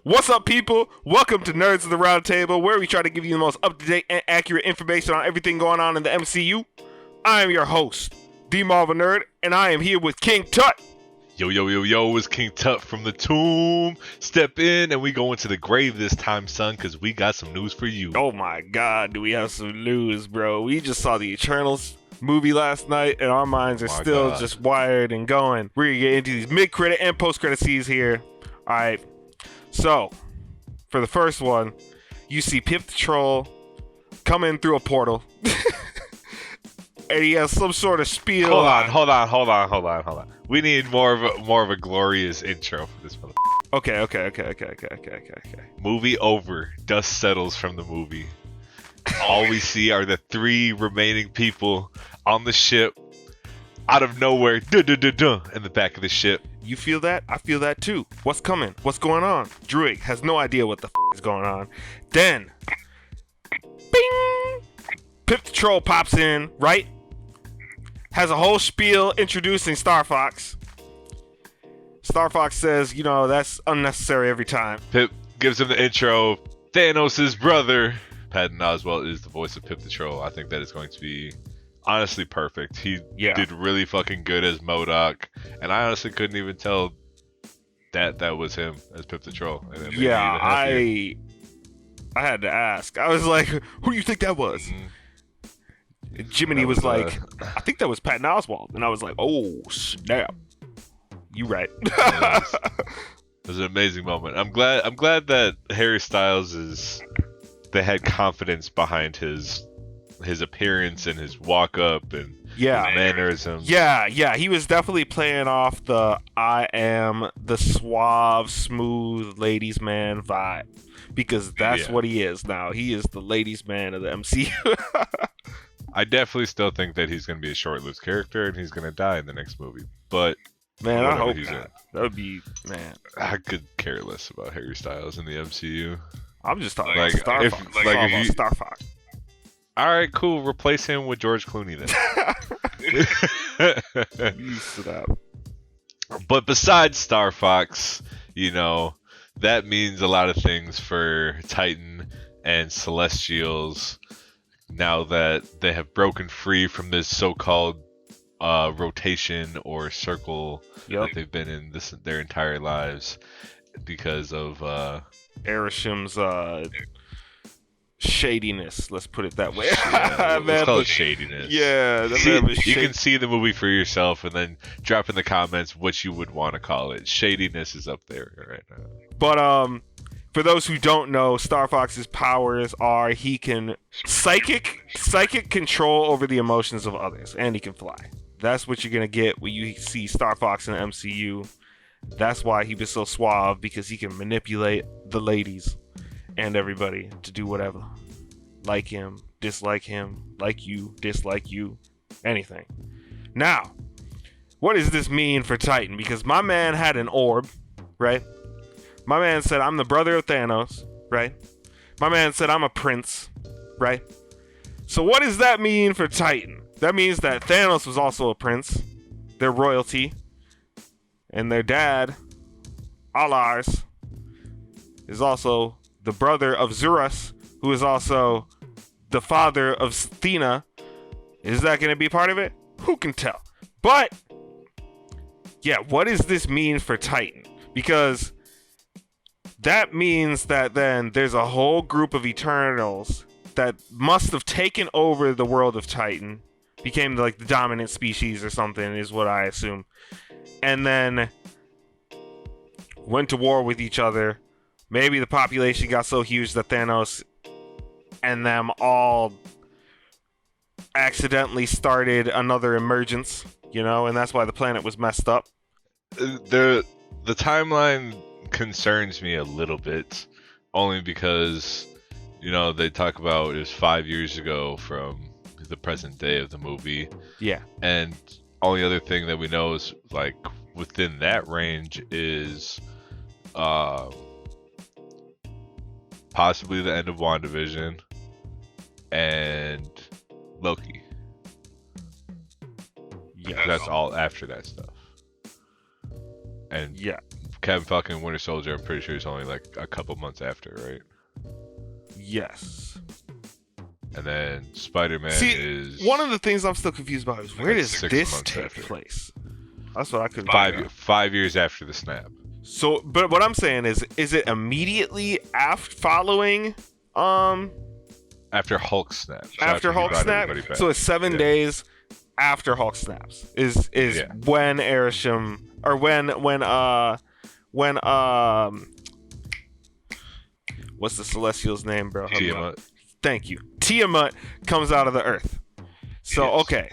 What's up, people? Welcome to Nerds of the Round Table, where we try to give you the most up-to-date and accurate information on everything going on in the MCU. I am your host, The Marvel Nerd, and I am here with King Tut. Yo, yo, yo, yo, it's King Tut from the tomb. Step in and we go into the grave this time, son, because we got some news for you. Oh my god, do we have some news, bro. We just saw the Eternals movie last night, and our minds are still just wired and going. We're going to get into these mid-credit and post-credit scenes here. Alright, so, for the first one, you see Pip the Troll come in through a portal. And he has some sort of spiel. Hold on. We need more of a glorious intro for this one. Okay. Movie over. Dust settles from the movie. All we see are the three remaining people on the ship. Out of nowhere, in the back of the ship. You feel that? I feel that too. What's coming? What's going on? Druig has no idea what the is going on. Then, bing! Pip the Troll pops in, right? Has a whole spiel introducing Star Fox. Star Fox says, you know, that's unnecessary every time. Pip gives him the intro. Thanos' brother. Patton Oswalt is the voice of Pip the Troll. I think that is going to be honestly perfect. He did really fucking good as MODOK, and I honestly couldn't even tell that was him as Pip the Troll. Yeah, I had to ask. I was like, who do you think that was? Jiminy was like, I think that was Patton Oswalt. And I was like, oh, snap. You right. It was an amazing moment. I'm glad that Harry Styles they had confidence behind his appearance and his walk up and his mannerisms. Yeah, he was definitely playing off the I am the suave, smooth ladies man vibe. Because that's what he is now. He is the ladies man of the MCU. I definitely still think that he's going to be a short-lived character and he's going to die in the next movie. But man, I hope not. That would be, man. I could care less about Harry Styles in the MCU. I'm just talking about Star Fox. Star Fox. All right, cool. Replace him with George Clooney then. Used to that. But besides Star Fox, you know, that means a lot of things for Titan and Celestials. Now that they have broken free from this so-called rotation or circle that they've been in their entire lives because of Arisham's shadiness. Let's put it that way. Let's call it shadiness. Yeah, you can see the movie for yourself and then drop in the comments what you would want to call it. Shadiness is up there right now. But for those who don't know, Star Fox's powers are he can psychic control over the emotions of others, and he can fly. That's what you're gonna get when you see Star Fox in the MCU. That's why he was so suave, because he can manipulate the ladies and everybody to do whatever. Like him, dislike him, like you, dislike you, anything. Now, what does this mean for Titan? Because my man had an orb, right? My man said, I'm the brother of Thanos, right? My man said, I'm a prince, right? So what does that mean for Titan? That means that Thanos was also a prince, their royalty, and their dad, Alars, is also the brother of Zurus, who is also the father of Athena. Is that going to be part of it? Who can tell? But, yeah, what does this mean for Titan? Because that means that then there's a whole group of Eternals that must have taken over the world of Titan, became like the dominant species or something, is what I assume, and then went to war with each other. Maybe the population got so huge that Thanos and them all accidentally started another emergence, you know, and that's why the planet was messed up. The timeline concerns me a little bit, only because, you know, they talk about it was 5 years ago from the present day of the movie. Yeah. And only other thing that we know is, like, within that range is possibly the end of WandaVision and Loki. Yeah. That's all after that stuff. And Captain Falcon and Winter Soldier, I'm pretty sure it's only like a couple months after, right? Yes. And then Spider-Man See, is one of the things I'm still confused about is where like does 6 this months take after. place? That's what I couldn't five figure out. 5 years after the snap. So, but what I'm saying is it immediately following After Hulk snaps. So after he Hulk brought snap? everybody back. So it's 7 Yeah. days after Hulk snaps. Is Yeah. when Arishem or when what's the Celestial's name, bro? Help me out. Tiamat. Thank you. Tiamat comes out of the earth. So, Yes. okay.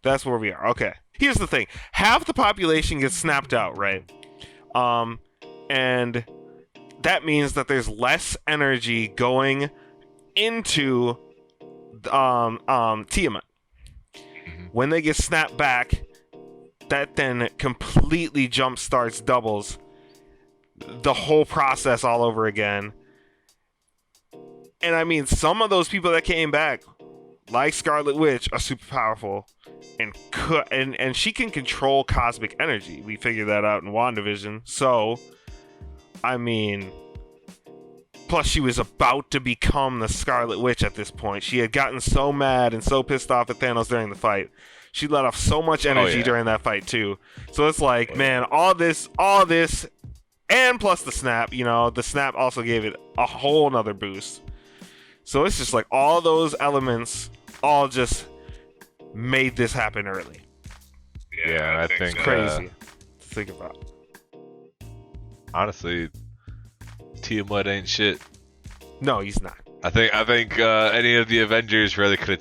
That's where we are. Okay. Here's the thing. Half the population gets snapped out, right? And that means that there's less energy going into Tiamat. When they get snapped back, that then completely jump starts doubles the whole process all over again. And I mean, some of those people that came back, like Scarlet Witch, are super powerful, and she can control cosmic energy. We figured that out in WandaVision. So, I mean, plus she was about to become the Scarlet Witch at this point. She had gotten so mad and so pissed off at Thanos during the fight. She let off so much energy during that fight too. So it's like, man, all this, and plus the snap. You know, the snap also gave it a whole nother boost. So it's just like all those elements all just made this happen early. Yeah, I think Crazy to think about. honestly, Tiamat ain't shit. No, he's not. I think any of the Avengers really could have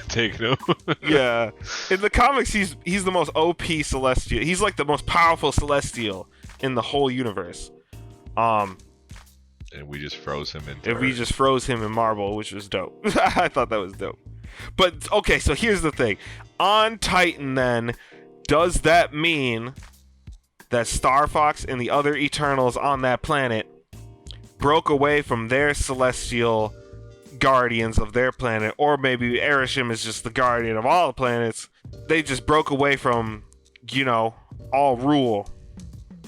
taken him. Yeah, in the comics, he's the most OP Celestial. He's like the most powerful Celestial in the whole universe. And we just froze him into. If we just froze him in Marvel, which was dope. I thought that was dope. But okay, so here's the thing: on Titan, then, does that mean that Star Fox and the other Eternals on that planet broke away from their celestial guardians of their planet, or maybe Arishem is just the guardian of all the planets? They just broke away from, all rule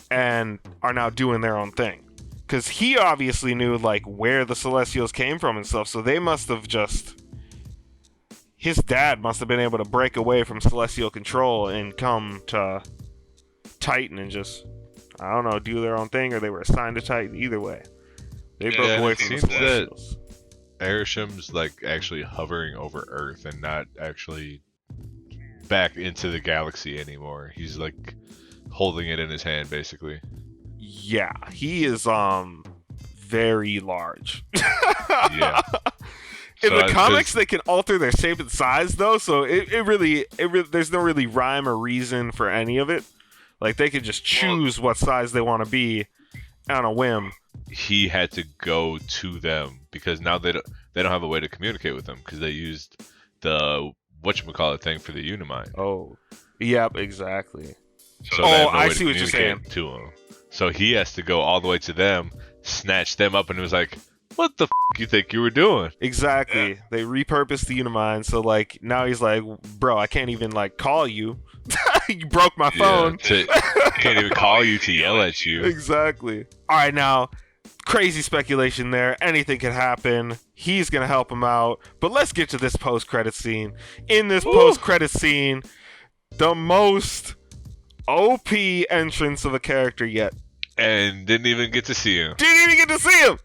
and are now doing their own thing. Because he obviously knew, like, where the Celestials came from and stuff, so they must have just... His dad must have been able to break away from Celestial control and come to Titan and just, I don't know, do their own thing, or they were assigned to Titan. Either way, they broke away it from the seems that Celestials. Arishem's like actually hovering over Earth and not actually back into the galaxy anymore. He's like holding it in his hand, basically. Yeah, he is very large. Yeah. In So, the 'cause- comics, they can alter their shape and size, though, so it really, there's no really rhyme or reason for any of it. Like, they could just choose what size they want to be on a whim. He had to go to them because now they don't have a way to communicate with them because they used the whatchamacallit thing for the Unimind. Oh, yep, exactly. So they have no I way see to what you're saying. communicate to him. So he has to go all the way to them, snatch them up, and it was like, "What the f you think you were doing?" Exactly. They repurposed the Unimind, so, like, now he's like, bro, I can't even, like, call you. You broke my phone. Can't even call you to yell at you. Exactly. All right, now, crazy speculation there. Anything could happen. He's going to help him out. But let's get to this post-credit scene. In this post-credit scene, the most OP entrance of a character yet. And didn't even get to see him. Didn't even get to see him.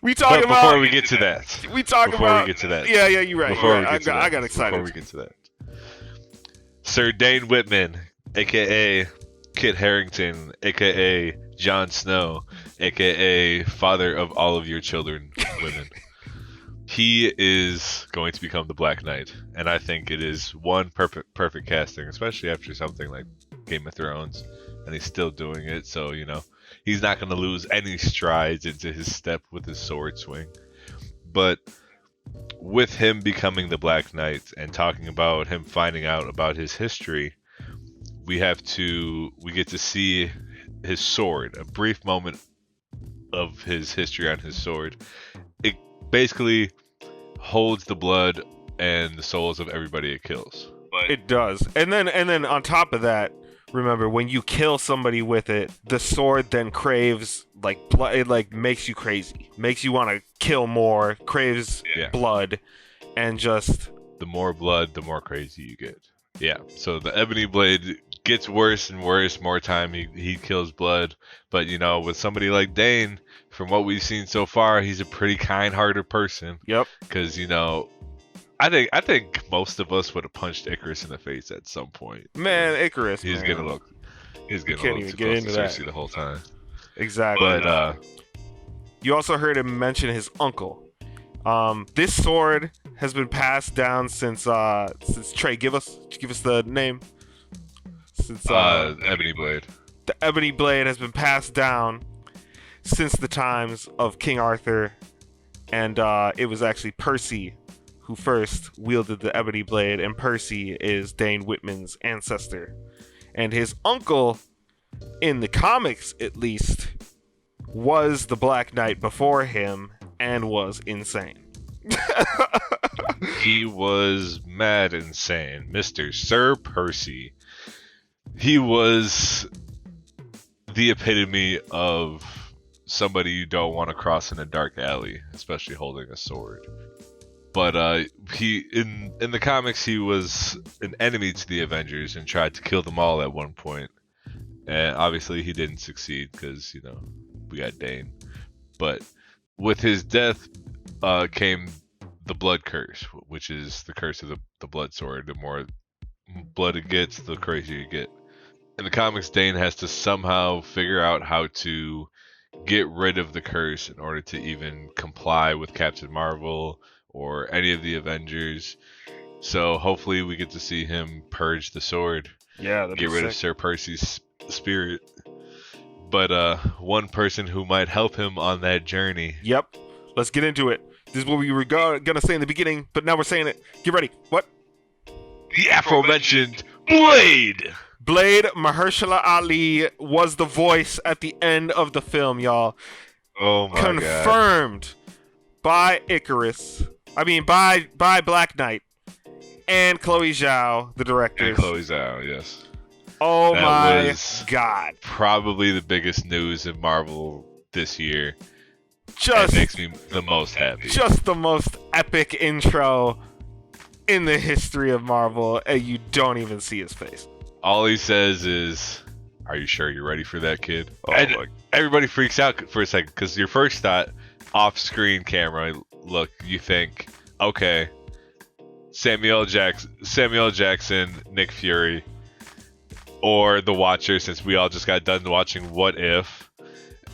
We talking But about... before we get to that. We talking Before about... we get to that. Yeah, you're right. Before You're we right. get to that. I got excited. Before we get to that. Sir Dane Whitman, a.k.a. Kit Harington, a.k.a. Jon Snow, a.k.a. father of all of your children, women. He is going to become the Black Knight, and I think it is one perfect casting, especially after something like Game of Thrones, and he's still doing it, so, he's not going to lose any strides into his step with his sword swing. But with him becoming the Black Knight and talking about him finding out about his history, we get to see his sword, a brief moment of his history on his sword. It basically holds the blood and the souls of everybody it kills. It does. And then on top of that, remember, when you kill somebody with it, the sword then craves like blood. It like makes you crazy, makes you want to kill more, craves Yeah. blood, and just The more blood, the more crazy you get. Yeah. So the Ebony Blade gets worse and worse more time he kills blood. But you know, with somebody like Dane, from what we've seen so far, he's a pretty kind-hearted person. yep. Because you know, I think most of us would have punched Icarus in the face at some point. Man, Icarus. He's man. getting a little. He's getting a Can't little even too get close into to that. Cersei the whole time. Exactly. But You also heard him mention his uncle. This sword has been passed down since Trey. Give us the name. Since Ebony Blade. the Ebony Blade has been passed down since the times of King Arthur, and it was actually Percy who first wielded the Ebony Blade, and Percy is Dane Whitman's ancestor, and his uncle, in the comics at least, was the Black Knight before him and was insane. He was mad insane, Mr. Sir Percy. He was the epitome of somebody you don't want to cross in a dark alley, especially holding a sword. But he in the comics he was an enemy to the Avengers and tried to kill them all at one point. And obviously he didn't succeed because, you know, we got Dane. But with his death came the blood curse, which is the curse of the blood sword. The more blood it gets, the crazier you get. In the comics, Dane has to somehow figure out how to get rid of the curse in order to even comply with Captain Marvel or any of the Avengers. So hopefully we get to see him purge the sword, Yeah, get rid of Sir Percy's spirit. But one person who might help him on that journey. Yep. Let's get into it. This is what we were gonna say in the beginning, but now we're saying it. Get ready. What? The aforementioned Blade! Blade Mahershala Ali was the voice at the end of the film, y'all. Oh my god. Confirmed by Icarus. I mean, by Black Knight and Chloe Zhao, the director. And Chloe Zhao, yes. Oh That my was god. Probably the biggest news in Marvel this year. That Just makes me the most happy. just the most epic intro in the history of Marvel, and you don't even see his face. All he says is, "Are you sure you're ready for that, kid?" Oh And my- everybody freaks out for a second because your first thought, off-screen camera look, you think, okay, Samuel Jackson, Nick Fury, or the Watcher, since we all just got done watching What If,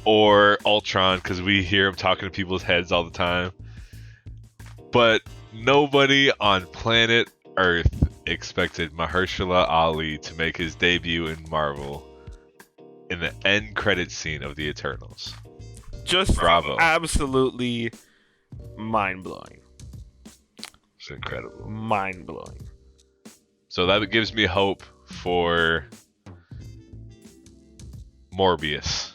or Ultron because we hear him talking to people's heads all the time. But nobody on planet Earth expected Mahershala Ali to make his debut in Marvel in the end credit scene of the Eternals. Just Bravo. absolutely mind-blowing. It's incredible. Mind-blowing. So that gives me hope for Morbius.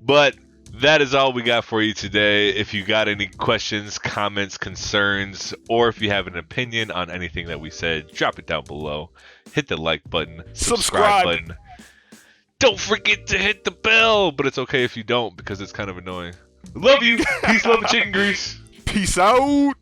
But that is all we got for you today. If you got any questions, comments, concerns, or if you have an opinion on anything that we said, drop it down below. Hit the like button, subscribe button. Don't forget to hit the bell, but it's okay if you don't because it's kind of annoying. Love you. Peace, love, and chicken grease. Peace out.